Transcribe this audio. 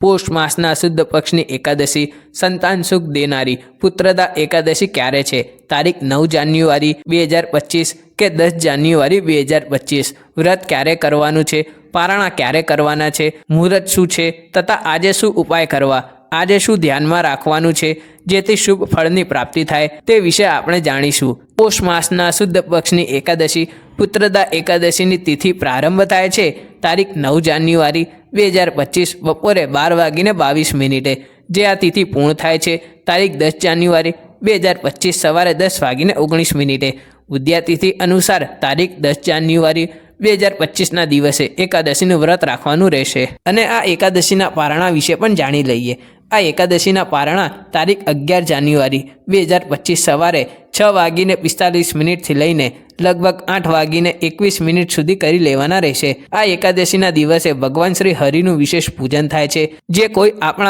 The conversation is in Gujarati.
પોષ માસના શુદ્ધ પક્ષની એકાદશી સંતાન સુખ દેનારી પુત્રદા એકાદશી ક્યારે છે? તારીખ 9 જાન્યુઆરી 2025 કે 10 જાન્યુઆરી 2025। વ્રત ક્યારે કરવાનું છે? પારણા ક્યારે કરવાના છે? મુહૂર્ત શું છે તથા આજે શું ઉપાય કરવા? આજે શું ધ્યાનમાં રાખવાનું છે જેથી શુભ ફળની પ્રાપ્તિ થાય તે વિશે આપણે જાણીશું। પોષ માસના શુદ્ધ પક્ષની એકાદશી પુત્રદા એકાદશીની તિથિ પ્રારંભ થાય છે તારીખ 9 જાન્યુઆરી 2025 બપોરે 12:22 જે આ તિથિ પૂર્ણ થાય છે તારીખ 10 જાન્યુઆરી 2025 સવારે 10:19। ઉદ્યા તિથિ અનુસાર તારીખ 10 જાન્યુઆરી 2025ના દિવસે એકાદશીનું વ્રત રાખવાનું રહેશે અને આ એકાદશીના પારણા વિશે પણ જાણી લઈએ। આ એકાદશીના પારણા તારીખ 11 જાન્યુઆરી 2025 સવારે 6:45 થી લઈને લગભગ 8:21 સુધી કરી લેવાના રહેશે। આ એકાદશીના દિવસે ભગવાન શ્રી હરિનું વિશેષ પૂજન થાય છે, જે કોઈ આપણા